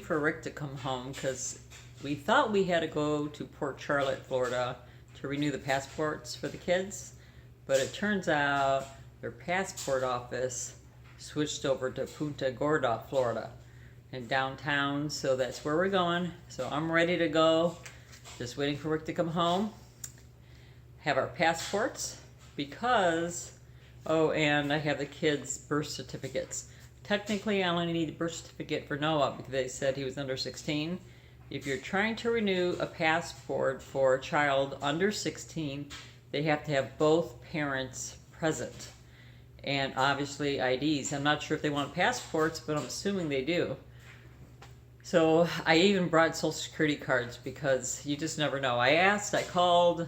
for Rick to come home because we thought we had to go to Port Charlotte, Florida to renew the passports for the kids, but it turns out their passport office switched over to Punta Gorda, Florida, in downtown, so that's where we're going. So I'm ready to go, just waiting for Rick to come home, have our passports, because, oh, and I have the kids' birth certificates. Technically, I only need a birth certificate for Noah because they said he was under 16. If you're trying to renew a passport for a child under 16, they have to have both parents present. And obviously IDs. I'm not sure if they want passports, but I'm assuming they do. So I even brought social security cards because you just never know. I asked, I called,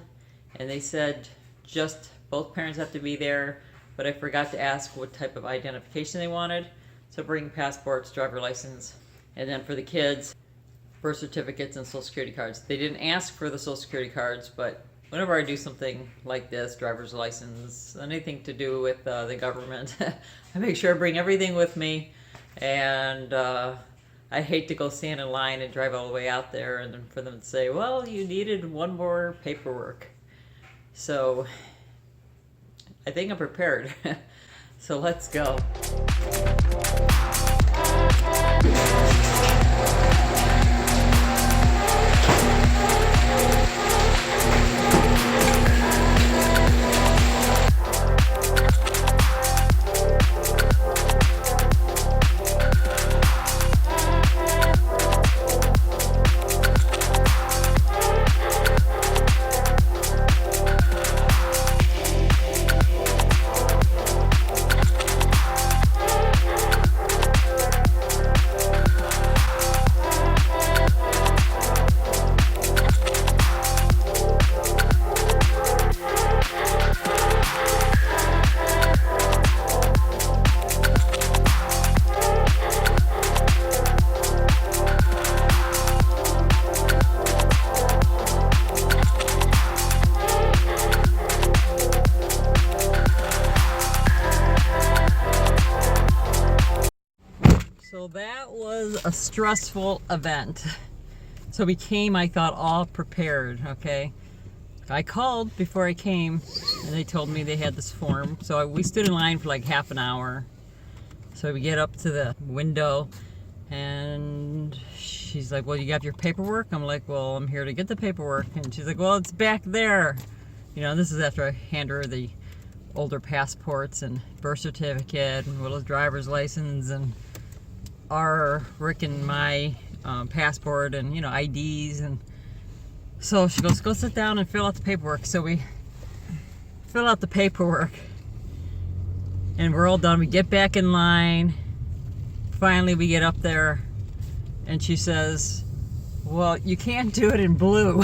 and they said just both parents have to be there, but I forgot to ask what type of identification they wanted. So bring passports, driver license, and then for the kids, birth certificates and social security cards. They didn't ask for the social security cards, but whenever I do something like this, driver's license, anything to do with the government, I make sure I bring everything with me. And I hate to go stand in line and drive all the way out there and then for them to say, well, you needed one more paperwork. So I think I'm prepared. So let's go. So that was a stressful event. So we came, I thought, all prepared, okay? I called before I came and they told me they had this form. So we stood in line for like half an hour. So we get up to the window and she's like, well, you got your paperwork? I'm like, well, I'm here to get the paperwork. And she's like, well, it's back there. You know, this is after I hand her the older passports and birth certificate and Willow's driver's license and our Rick and my passport and, you know, IDs. And so she goes, go sit down and fill out the paperwork. So we fill out the paperwork and we're all done. We get back in line. Finally we get up there and she says, well, you can't do it in blue.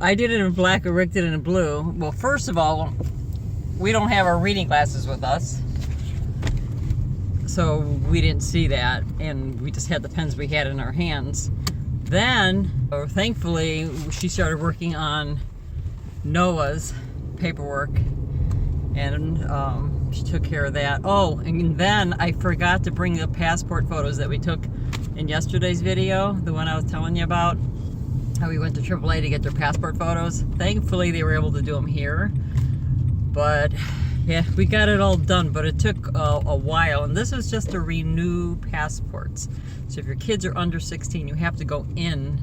I did it in black and Rick did it in blue. Well, first of all, we don't have our reading glasses with us, so we didn't see that, and we just had the pens we had in our hands. Then, thankfully, she started working on Noah's paperwork, and she took care of that. Oh, and then I forgot to bring the passport photos that we took in yesterday's video, the one I was telling you about, how we went to AAA to get their passport photos. Thankfully, they were able to do them here, but yeah, we got it all done, but it took a while, and this is just to renew passports. So if your kids are under 16, you have to go in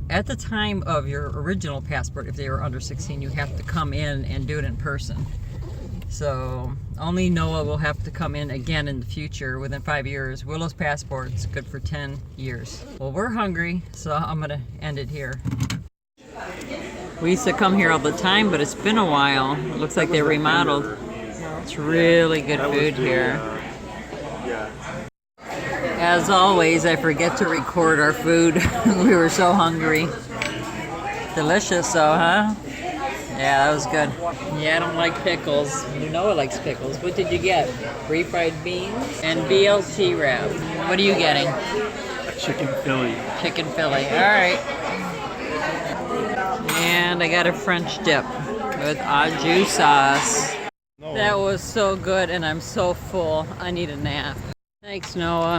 at the time of your original passport. If they were under 16, you have to come in and do it in person. So only Noah will have to come in again in the future within 5 years. Willow's passport's good for 10 years. Well, we're hungry, so I'm gonna end it here. We used to come here all the time, but it's been a while. It looks like they remodeled. It's really good food here. As always, I forget to record our food. We were so hungry. Delicious though, huh? Yeah, that was good. Yeah, I don't like pickles. Noah likes pickles. What did you get? Refried beans and BLT wrap. What are you getting? Chicken Philly. Chicken Philly. All right. And I got a French dip with au jus sauce. That was so good, and I'm so full. I need a nap. Thanks, Noah.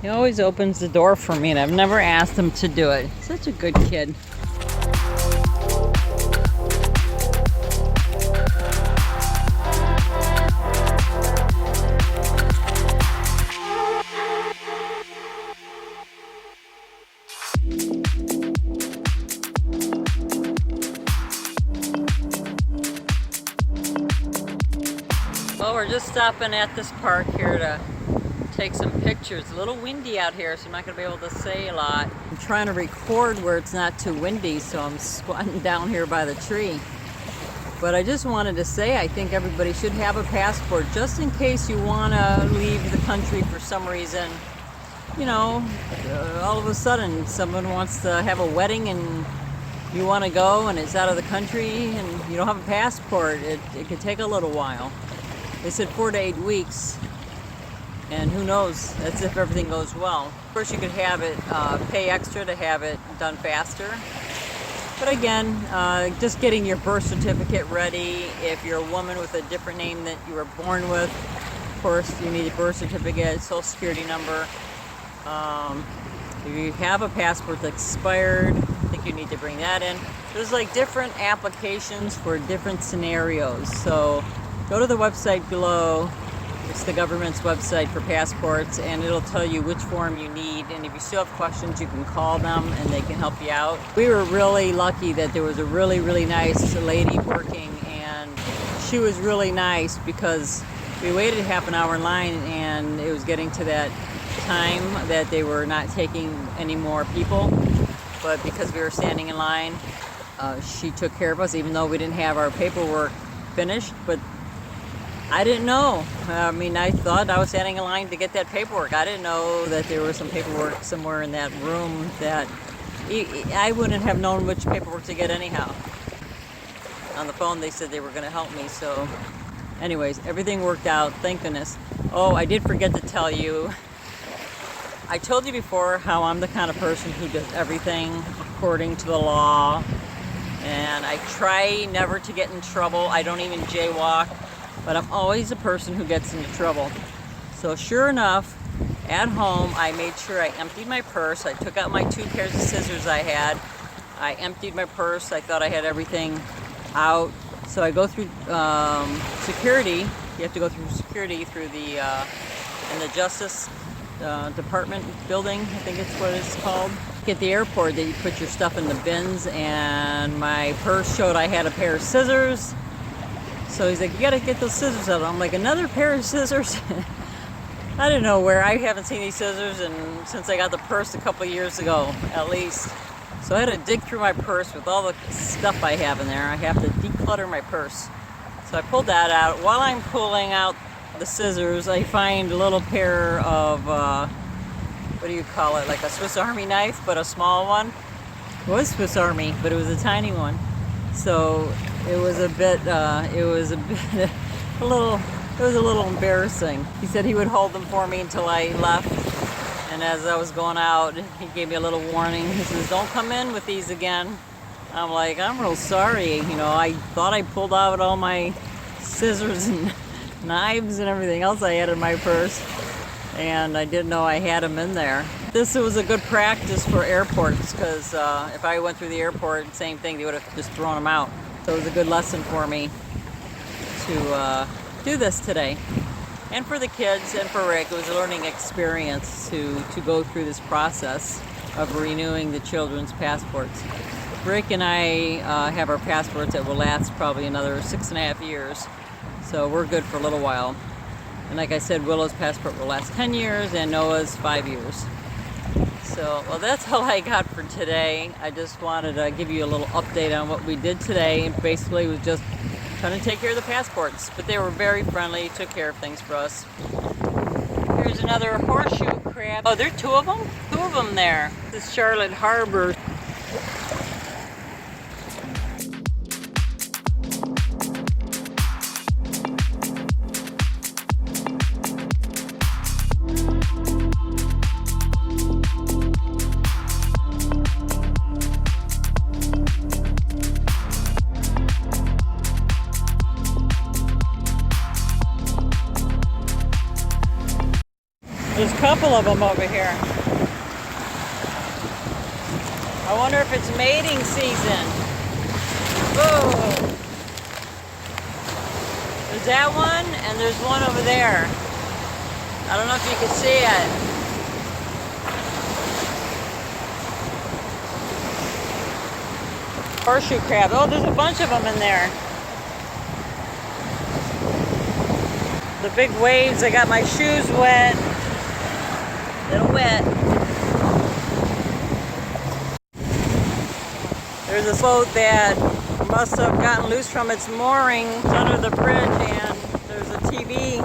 He always opens the door for me, and I've never asked him to do it. Such a good kid. Well, we're just stopping at this park here to take some pictures. It's a little windy out here, so I'm not going to be able to say a lot. I'm trying to record where it's not too windy, so I'm squatting down here by the tree. But I just wanted to say I think everybody should have a passport just in case you want to leave the country for some reason. You know, all of a sudden someone wants to have a wedding and you want to go and it's out of the country and you don't have a passport. It could take a little while. They said 4 to 8 weeks. And who knows, that's if everything goes well. Of course, you could have it, pay extra to have it done faster. But again, just getting your birth certificate ready. If you're a woman with a different name that you were born with, of course, you need a birth certificate, social security number. If you have a passport that's expired, I think you need to bring that in. There's like different applications for different scenarios. So go to the website below. It's the government's website for passports, and it'll tell you which form you need. And if you still have questions, you can call them and they can help you out. We were really lucky that there was a really, really nice lady working, and she was really nice because we waited half an hour in line and it was getting to that time that they were not taking any more people. But because we were standing in line, she took care of us even though we didn't have our paperwork finished. But I didn't know. I mean, I thought I was standing in line to get that paperwork. I didn't know that there was some paperwork somewhere in that room that I wouldn't have known which paperwork to get anyhow. On the phone, they said they were going to help me. So anyways, everything worked out. Thank goodness. Oh, I did forget to tell you. I told you before how I'm the kind of person who does everything according to the law. And I try never to get in trouble. I don't even jaywalk. But I'm always a person who gets into trouble. So sure enough, at home, I made sure I emptied my purse. I took out my 2 pairs of scissors I had. I emptied my purse. I thought I had everything out. So I go through security. You have to go through security through the in the Justice Department building. I think it's what it's called. At the airport, that you put your stuff in the bins, and my purse showed I had a pair of scissors. So he's like, you gotta get those scissors out. I'm like, another pair of scissors? I didn't know where. I haven't seen these scissors since I got the purse a couple of years ago, at least. So I had to dig through my purse with all the stuff I have in there. I have to declutter my purse. So I pulled that out. While I'm pulling out the scissors, I find a little pair of, what do you call it? Like a Swiss Army knife, but a small one. It was Swiss Army, but it was a tiny one. So it was a little embarrassing. He said he would hold them for me until I left. And as I was going out, he gave me a little warning. He says, don't come in with these again. I'm like, I'm real sorry. You know, I thought I pulled out all my scissors and knives and everything else I had in my purse. And I didn't know I had them in there. This was a good practice for airports because if I went through the airport, same thing, they would have just thrown them out. So it was a good lesson for me to do this today. And for the kids and for Rick, it was a learning experience to go through this process of renewing the children's passports. Rick and I have our passports that will last probably another 6.5 years. So we're good for a little while. And like I said, Willow's passport will last 10 years and Noah's 5 years. So, well, that's all I got for today. I just wanted to give you a little update on what we did today. And basically, it was just trying to take care of the passports. But they were very friendly, took care of things for us. Here's another horseshoe crab. Oh, there are 2 of them? 2 of them there. This is Charlotte Harbor. There's a couple of them over here. I wonder if it's mating season. Whoa! There's that one, and there's one over there. I don't know if you can see it. Horseshoe crab. Oh, there's a bunch of them in there. The big waves, I got my shoes wet. Little wet. There's a boat that must have gotten loose from its mooring under the bridge, and there's a TV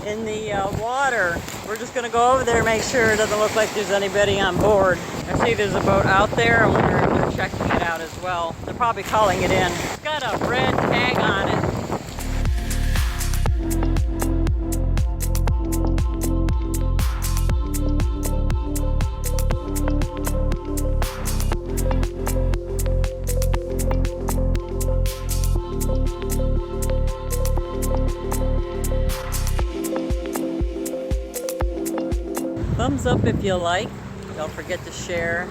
in the water. We're just going to go over there and make sure it doesn't look like there's anybody on board. I see there's a boat out there. I wonder if they're checking it out as well. They're probably calling it in. It's got a red tag on it. Thumbs up if you like. Don't forget to share.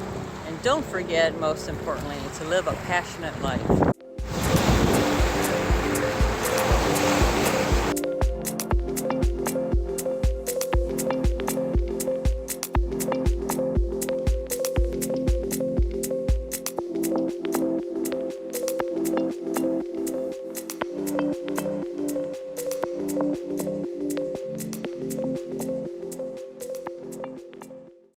And don't forget, most importantly, to live a passionate life.